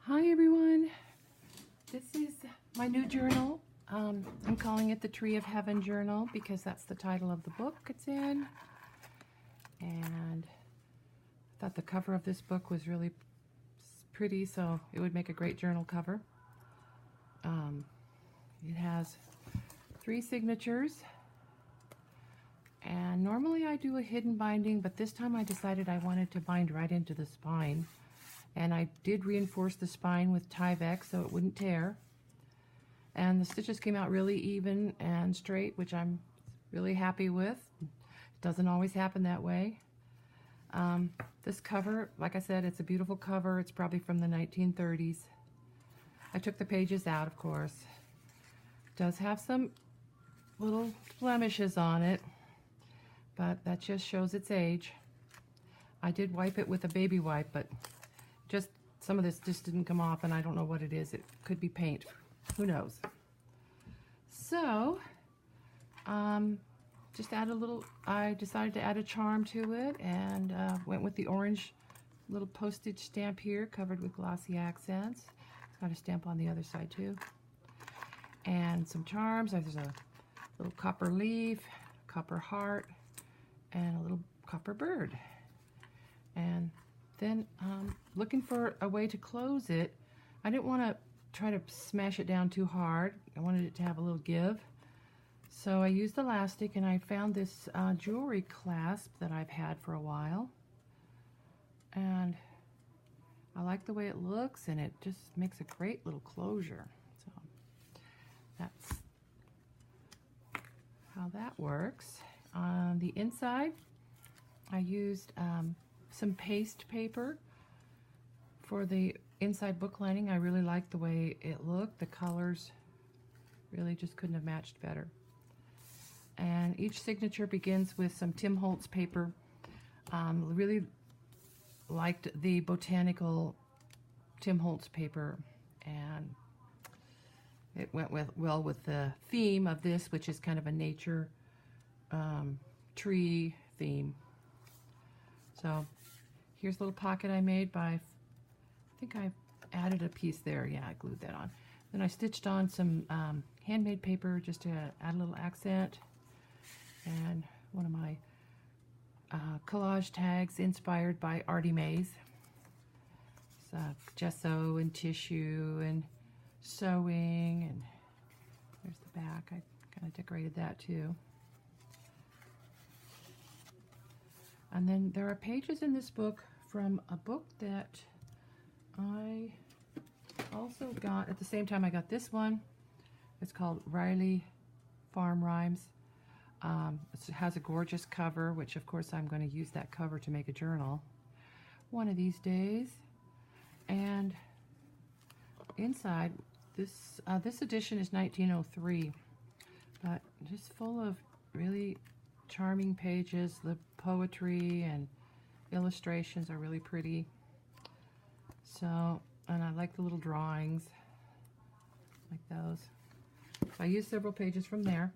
Hi everyone, this is my new journal. I'm calling it the Tree of Heaven Journal because that's the title of the book it's in. And I thought the cover of this book was really pretty, so it would make a great journal cover. It has 3 signatures, and normally I do a hidden binding, but this time I decided I wanted to bind right into the spine. And I did reinforce the spine with Tyvek so it wouldn't tear. And the stitches came out really even and straight, which I'm really happy with. It doesn't always happen that way. This cover, like I said, it's a beautiful cover. It's probably from the 1930s. I took the pages out, of course. It does have some little blemishes on it, but that just shows its age. I did wipe it with a baby wipe, but just some of this just didn't come off, and I don't know what it is. It could be paint. Who knows? So, just add a little, I decided to add a charm to it, and went with the orange little postage stamp here, covered with glossy accents. It's got a stamp on the other side too. And some charms. There's a little copper leaf, copper heart, and a little copper bird. And then looking for a way to close it. I didn't want to try to smash it down too hard. I wanted it to have a little give. So I used elastic, and I found this jewelry clasp that I've had for a while. And I like the way it looks, and it just makes a great little closure. So that's how that works. On the inside, I used some paste paper for the inside book lining. I really liked the way it looked. The colors really just couldn't have matched better. And each signature begins with some Tim Holtz paper. Really liked the botanical Tim Holtz paper, and it went well with the theme of this, which is kind of a nature tree theme. So here's a little pocket I made by, I think I added a piece there. Yeah, I glued that on. Then I stitched on some handmade paper just to add a little accent. And one of my collage tags inspired by Artie Mays. It's gesso and tissue and sewing, and there's the back. I kind of decorated that too. And then there are pages in this book from a book that I also got at the same time I got this one. It's called Riley Farm Rhymes. It has a gorgeous cover, which of course I'm going to use that cover to make a journal one of these days. And inside, this edition is 1903, but just full of really charming pages. The poetry and illustrations are really pretty. So, and I like the little drawings, like those. So I used several pages from there,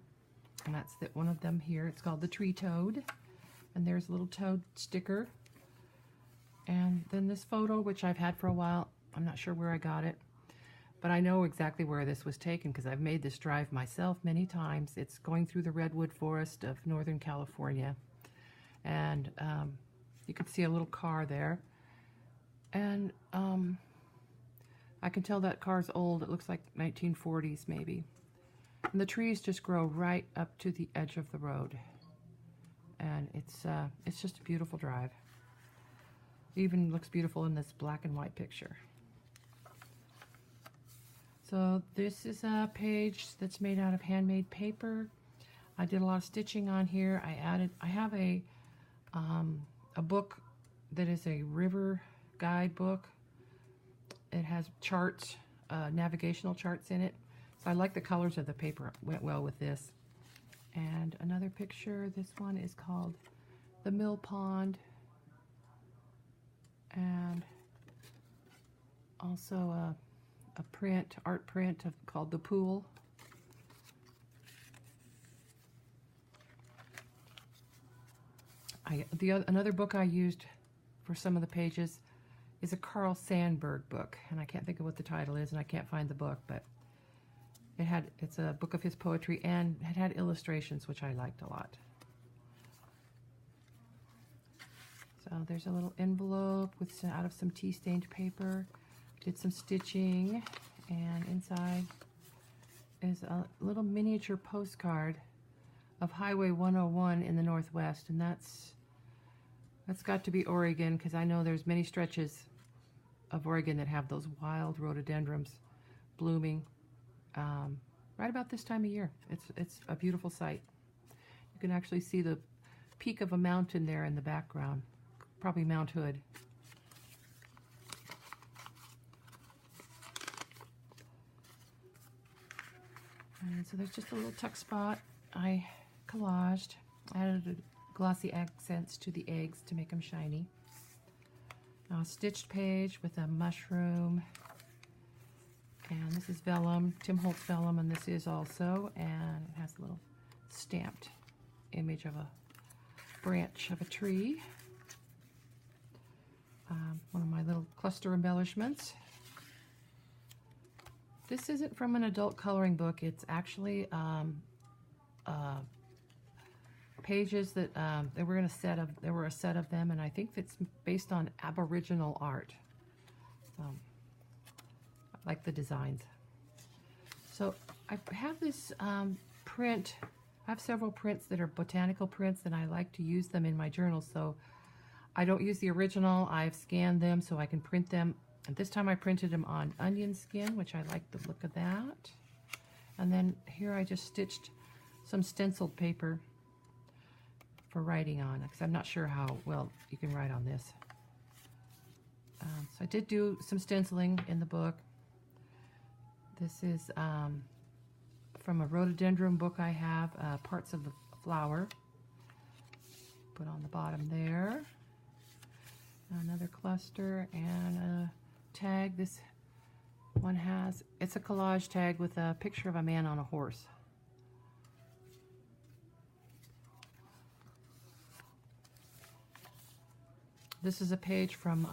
and that's one of them here. It's called The Tree Toad, and there's a little toad sticker. And then this photo, which I've had for a while. I'm not sure where I got it, but I know exactly where this was taken because I've made this drive myself many times. It's going through the redwood forest of Northern California, and you can see a little car there, and I can tell that car's old. It looks like 1940s maybe. And the trees just grow right up to the edge of the road, and it's just a beautiful drive. It even looks beautiful in this black and white picture. So this is a page that's made out of handmade paper. I did a lot of stitching on here. I have a book that is a river guide book. It has charts, navigational charts in it. So I like the colors of the paper. It went well with this. And another picture, this one is called The Mill Pond. And also a art print called The Pool. Another book I used for some of the pages is a Carl Sandburg book, and I can't think of what the title is, and I can't find the book, but it's a book of his poetry, and it had illustrations, which I liked a lot. So there's a little envelope out of some tea-stained paper. Did some stitching, and inside is a little miniature postcard of Highway 101 in the Northwest, and that's got to be Oregon, because I know there's many stretches of Oregon that have those wild rhododendrons blooming right about this time of year. It's a beautiful sight. You can actually see the peak of a mountain there in the background, probably Mount Hood. And so there's just a little tuck spot. I collaged, added glossy accents to the eggs to make them shiny. A stitched page with a mushroom. And this is vellum, Tim Holtz vellum, and this is also, and it has a little stamped image of a branch of a tree. One of my little cluster embellishments. This isn't from an adult coloring book. It's actually pages that there were a set of them, and I think it's based on Aboriginal art. So I like the designs. So I have this print. I have several prints that are botanical prints, and I like to use them in my journals. So I don't use the original. I've scanned them so I can print them. And this time I printed them on onion skin, which I like the look of that. And then here I just stitched some stenciled paper for writing on, because I'm not sure how well you can write on this. So I did do some stenciling in the book. This is from a rhododendron book I have, parts of the flower. Put on the bottom there. Another cluster and a tag. This one it's a collage tag with a picture of a man on a horse. This is a page from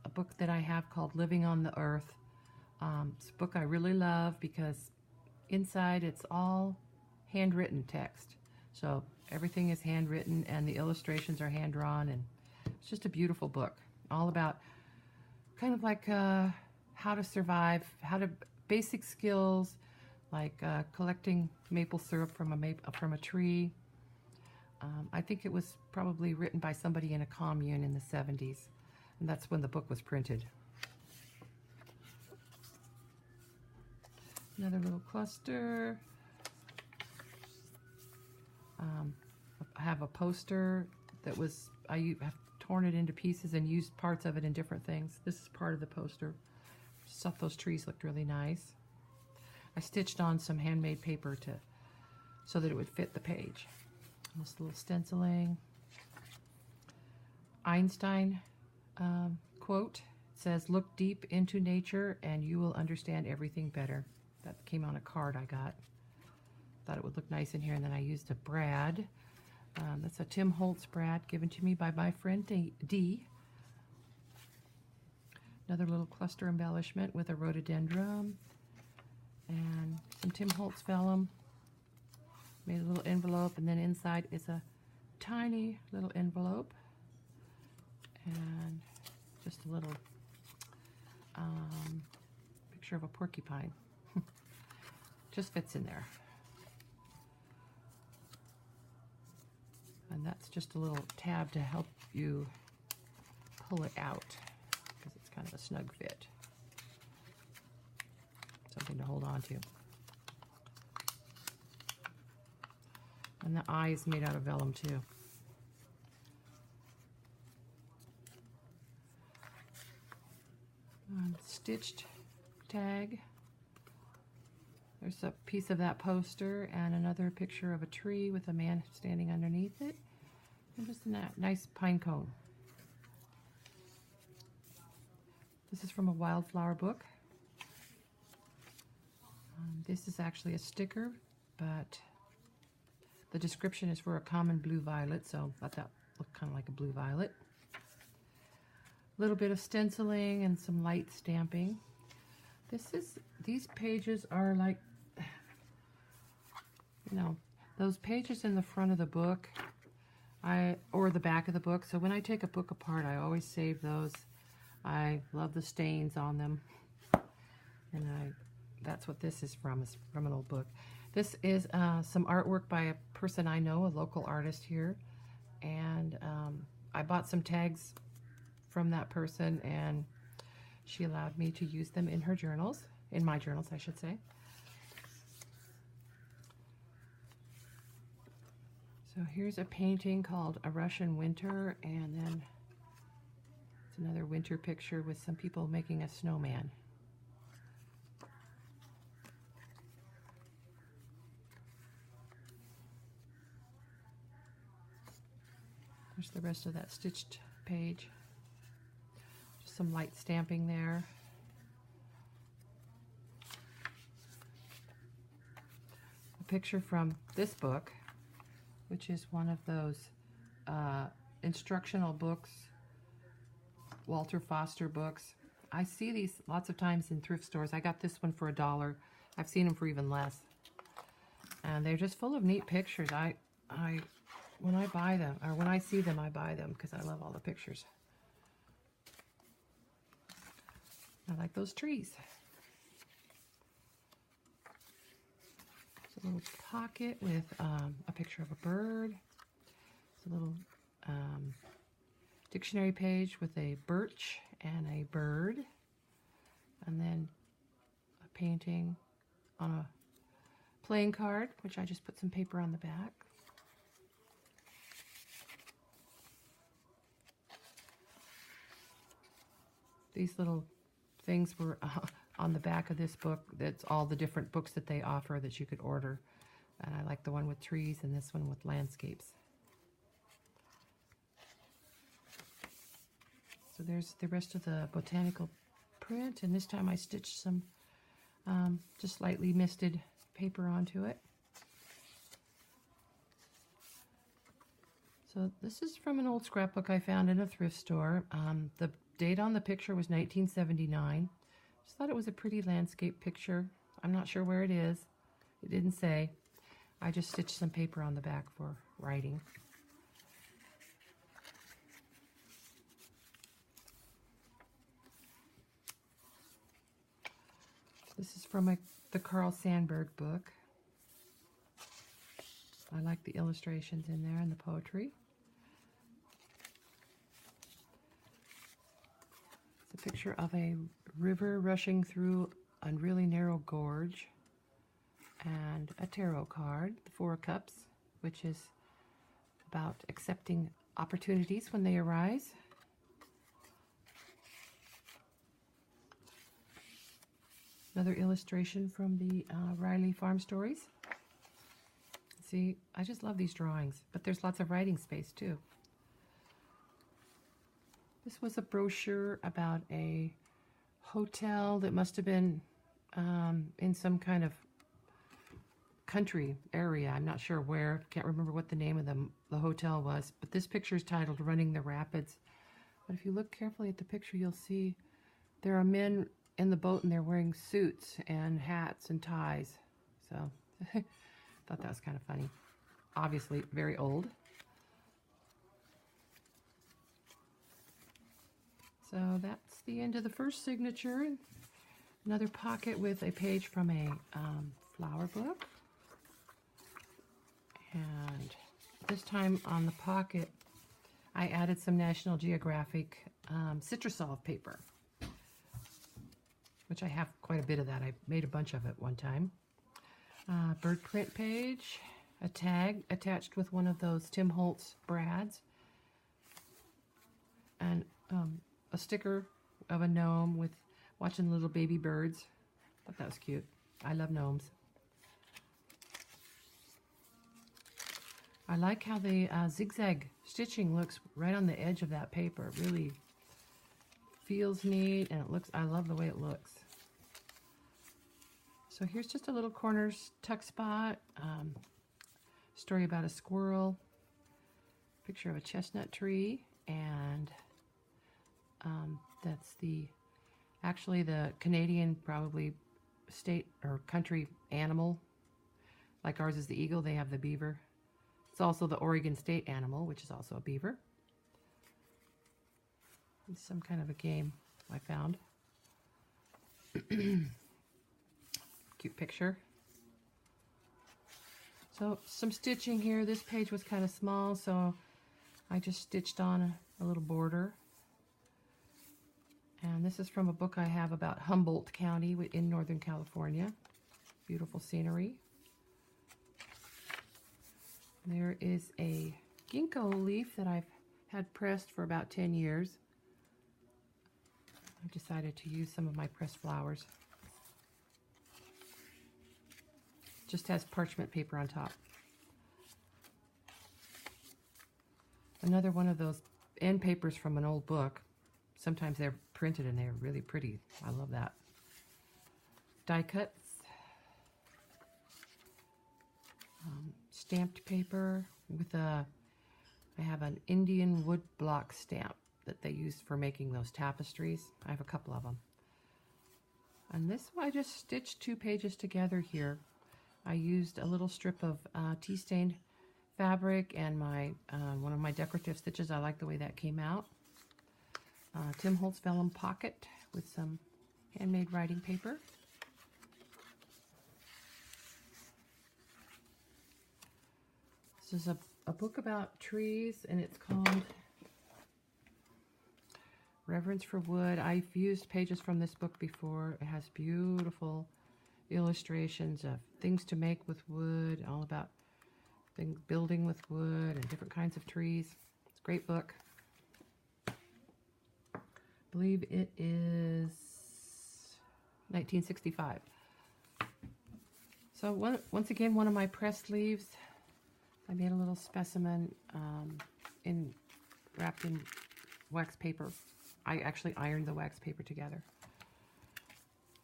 a book that I have called Living on the Earth. It's a book I really love because inside it's all handwritten text. So everything is handwritten and the illustrations are hand-drawn, and it's just a beautiful book. All about kind of like how to survive, basic skills like collecting maple syrup from a tree. I think it was probably written by somebody in a commune in the 70s, and that's when the book was printed. Another little cluster. I have a poster that I have torn it into pieces and used parts of it in different things. This is part of the poster. Just thought those trees looked really nice. I stitched on some handmade paper so that it would fit the page. This little stenciling. Einstein quote. It says, "Look deep into nature and you will understand everything better." That came on a card I got. Thought it would look nice in here, and then I used a brad. That's a Tim Holtz brad given to me by my friend Dee. Another little cluster embellishment with a rhododendron and some Tim Holtz vellum. Made a little envelope, and then inside is a tiny little envelope and just a little picture of a porcupine. Just fits in there. And that's just a little tab to help you pull it out, because it's kind of a snug fit. Something to hold on to. And the eye is made out of vellum too. Stitched tag. There's a piece of that poster and another picture of a tree with a man standing underneath it. And just a nice pine cone. This is from a wildflower book. This is actually a sticker, but the description is for a common blue violet, so I thought that looked kind of like a blue violet. little bit of stenciling and some light stamping. These pages are like, you know, those pages in the front of the book, or the back of the book. So when I take a book apart, I always save those. I love the stains on them, and that's what this is from. It's from an old book. This is some artwork by a person I know, a local artist here, and I bought some tags from that person, and she allowed me to use them in her journals, in my journals, I should say. So here's a painting called A Russian Winter, and then it's another winter picture with some people making a snowman. There's the rest of that stitched page. Just some light stamping there. A picture from this book, which is one of those instructional books, Walter Foster books. I see these lots of times in thrift stores. I got this one for $1. I've seen them for even less. And they're just full of neat pictures. When I buy them, or when I see them, I buy them because I love all the pictures. I like those trees. It's a little pocket with a picture of a bird. It's a little dictionary page with a birch and a bird. And then a painting on a playing card, which I just put some paper on the back. These little things were on the back of this book. That's all the different books that they offer that you could order. And I like the one with trees and this one with landscapes. So there's the rest of the botanical print, and this time I stitched some just lightly misted paper onto it. So this is from an old scrapbook I found in a thrift store. The date on the picture was 1979. Just thought it was a pretty landscape picture. I'm not sure where it is. It didn't say. I just stitched some paper on the back for writing. This is from the Carl Sandburg book. I like the illustrations in there and the poetry. It's a picture of a river rushing through a really narrow gorge, and a tarot card, the Four of Cups, which is about accepting opportunities when they arise. Another illustration from the Riley Farm Stories. See, I just love these drawings, but there's lots of writing space too. This was a brochure about a hotel that must have been in some kind of country area. I'm not sure where. Can't remember what the name of the hotel was. But this picture is titled Running the Rapids. But if you look carefully at the picture, you'll see there are men in the boat and they're wearing suits and hats and ties. So thought that was kind of funny. Obviously very old. So that's the end of the first signature. Another pocket with a page from a flower book. And this time on the pocket, I added some National Geographic Citrusol paper, which I have quite a bit of that. I made a bunch of it one time. Bird print page, a tag attached with one of those Tim Holtz brads, and a sticker of a gnome with watching little baby birds. Thought that was cute. I love gnomes. I like how the zigzag stitching looks right on the edge of that paper. It really feels neat, and it looks, I love the way it looks. So here's just a little corner tuck spot, story about a squirrel, picture of a chestnut tree, and That's actually the Canadian, probably state or country animal. Like ours is the eagle, they have the beaver. It's also the Oregon state animal, which is also a beaver. It's some kind of a game I found. Cute picture. So some stitching here. This page was kind of small, so I just stitched on a little border. And this is from a book I have about Humboldt County in Northern California. Beautiful scenery. There is a ginkgo leaf that I've had pressed for about 10 years. I decided to use some of my pressed flowers. Just has parchment paper on top. Another one of those end papers from an old book. Sometimes they're printed and they're really pretty. I love that. Die cuts. Stamped paper with I have an Indian wood block stamp that they use for making those tapestries. I have a couple of them. And this one I just stitched 2 pages together here. I used a little strip of tea-stained fabric and my one of my decorative stitches. I like the way that came out. Tim Holtz vellum pocket with some handmade writing paper. This is a book about trees, and it's called Reverence for Wood. I've used pages from this book before. It has beautiful illustrations of things to make with wood, all about building with wood and different kinds of trees. It's a great book. I believe it is 1965. So once again, one of my pressed leaves. I made a little specimen wrapped in wax paper. I actually ironed the wax paper together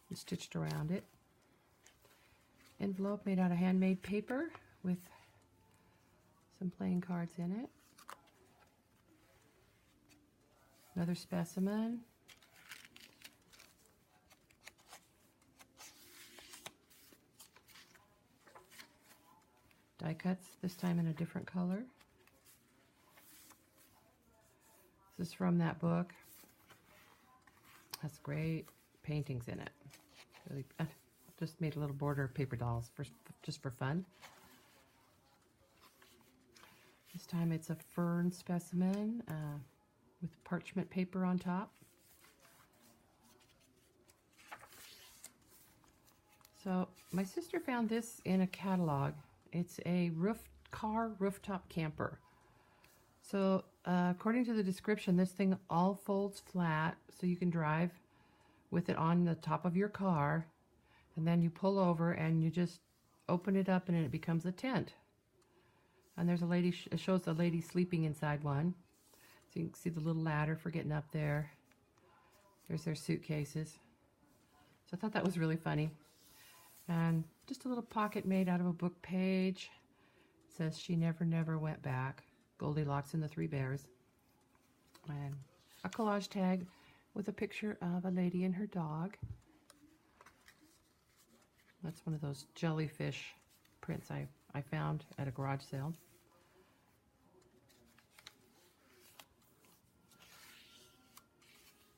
and stitched around it. Envelope made out of handmade paper with some playing cards in it. Another specimen. Die cuts, this time in a different color. This is from that book. Has great paintings in it. Really, just made a little border of paper dolls just for fun. This time it's a fern specimen with parchment paper on top. So my sister found this in a catalog. It's a car rooftop camper. So according to the description, this thing all folds flat so you can drive with it on the top of your car, and then you pull over and you just open it up and it becomes a tent. And there's a lady, it shows a lady sleeping inside one. So you can see the little ladder for getting up there. There's their suitcases. So I thought that was really funny. And just a little pocket made out of a book page. It says, "She never, never went back. Goldilocks and the Three Bears." And a collage tag with a picture of a lady and her dog. That's one of those jellyfish prints I found at a garage sale.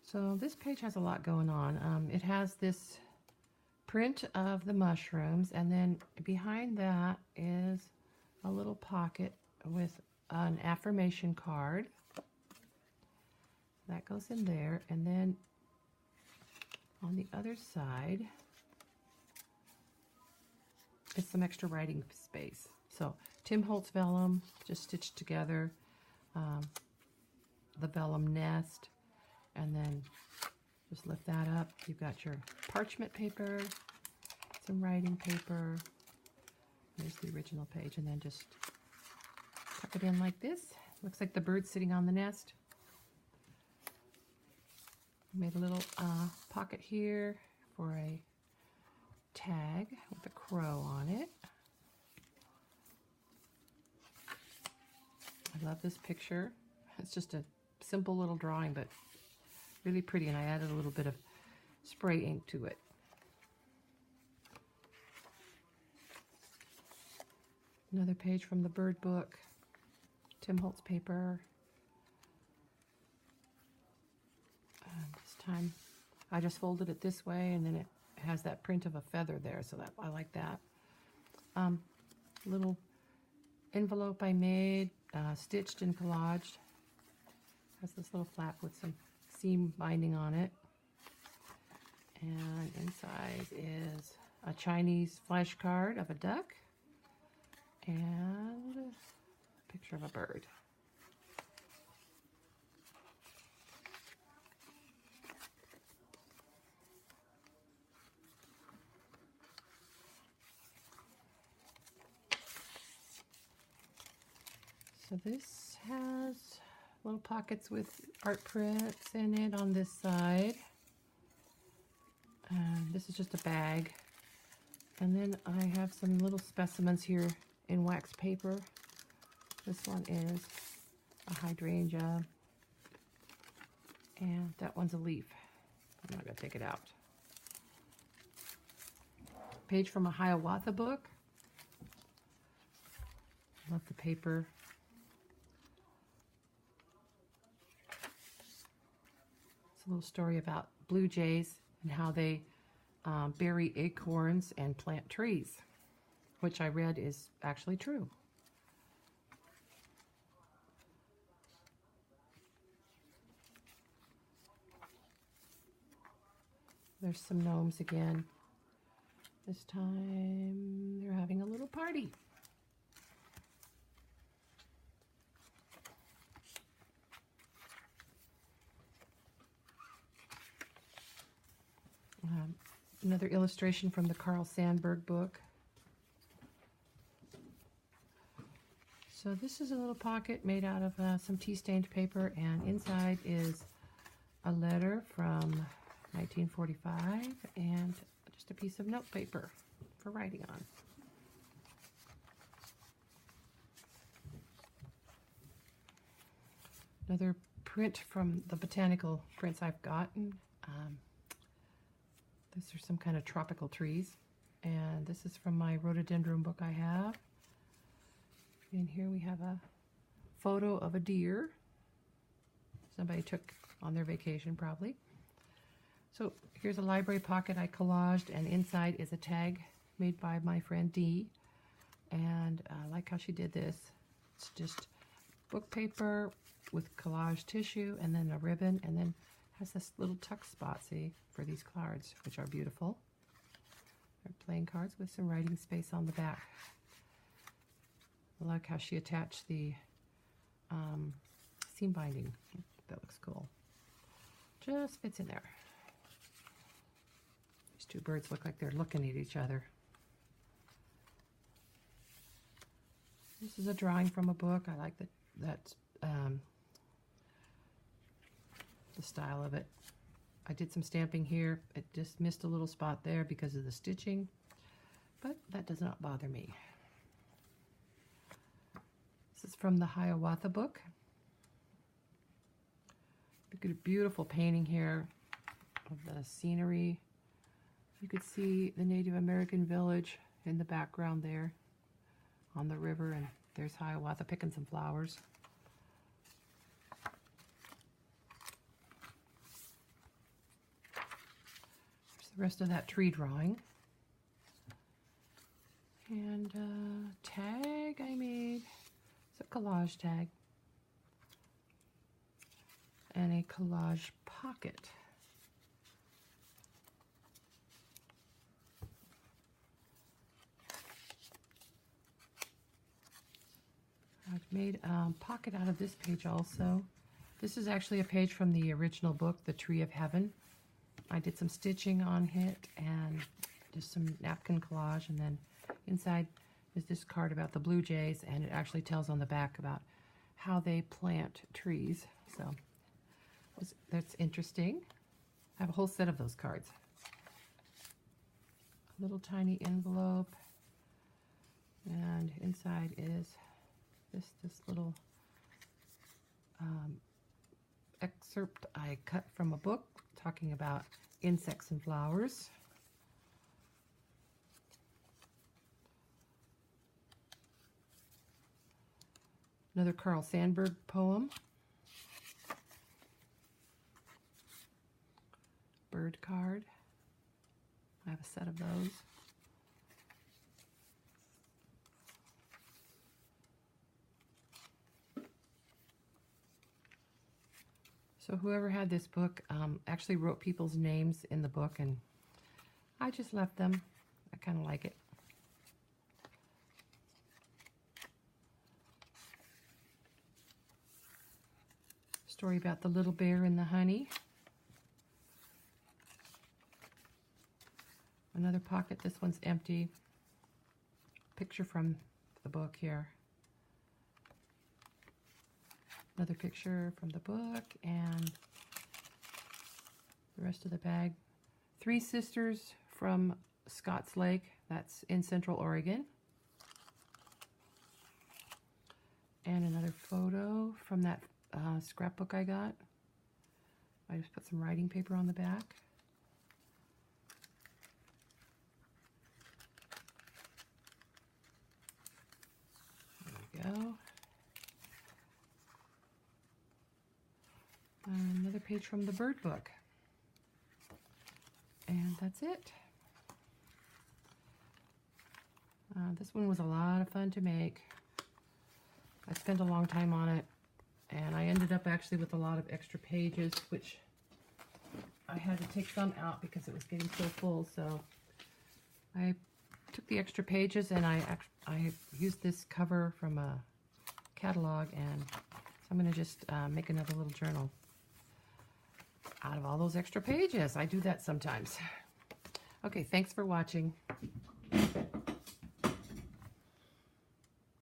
So this page has a lot going on. It has this print of the mushrooms, and then behind that is a little pocket with an affirmation card. That goes in there, and then on the other side is some extra writing space. So Tim Holtz vellum, just stitched together, the vellum nest, and then just lift that up. You've got your parchment paper, some writing paper. There's the original page, and then just tuck it in like this. Looks like the bird's sitting on the nest. Made a little pocket here for a tag with a crow on it. I love this picture. It's just a simple little drawing, but really pretty, and I added a little bit of spray ink to it. Another page from the bird book, Tim Holtz paper. This time I just folded it this way, and then it has that print of a feather there, so that I like that. Little envelope I made, stitched and collaged. Has this little flap with some seam binding on it. And inside is a Chinese flashcard of a duck and a picture of a bird. So this has little pockets with art prints in it on this side. This is just a bag. And then I have some little specimens here in wax paper. This one is a hydrangea. And that one's a leaf. I'm not going to take it out. Page from a Hiawatha book. Love the paper. It's a little story about blue jays and how they bury acorns and plant trees, which I read is actually true. There's some gnomes again. This time they're having a little party. Another illustration from the Carl Sandburg book. So this is a little pocket made out of some tea-stained paper, and inside is a letter from 1945 and just a piece of note paper for writing on. Another print from the botanical prints I've gotten. These are some kind of tropical trees, and this is from my rhododendron book I have. And here we have a photo of a deer somebody took on their vacation probably. So here's a library pocket I collaged, and inside is a tag made by my friend Dee, and I like how she did this. It's just book paper with collage tissue and then a ribbon, and then has this little tuck spot, see, for these cards, which are beautiful. They're plain cards with some writing space on the back. I like how she attached the seam binding. That looks cool. Just fits in there. These two birds look like they're looking at each other. This is a drawing from a book. I like the style of it. I did some stamping here. It just missed a little spot there because of the stitching, but that does not bother me. This is from the Hiawatha book. Look at a beautiful painting here of the scenery. You could see the Native American village in the background there on the river, and there's Hiawatha picking some flowers. There's the rest of that tree drawing. And a tag I made. It's a collage tag. And a collage pocket. I've made a pocket out of this page also. This is actually a page from the original book, The Tree of Heaven. I did some stitching on it and just some napkin collage, and then inside is this card about the blue jays, and it actually tells on the back about how they plant trees. So that's interesting. I have a whole set of those cards. A little tiny envelope, and inside is this little excerpt I cut from a book talking about insects and flowers. Another Carl Sandburg poem. Bird card. I have a set of those. So whoever had this book actually wrote people's names in the book, and I just left them. I kind of like it. Story about the little bear and the honey. Another pocket. This one's empty. Picture from the book here. Another picture from the book, and the rest of the bag. Three Sisters from Scotts Lake. That's in Central Oregon. And another photo from that scrapbook I got. I just put some writing paper on the back. There we go. Another page from the bird book. And that's it. This one was a lot of fun to make. I spent a long time on it, and I ended up actually with a lot of extra pages, which I had to take some out because it was getting so full. So I took the extra pages, and I used this cover from a catalog, and so I'm going to just make another little journal out of all those extra pages. I do that sometimes. Okay, thanks for watching.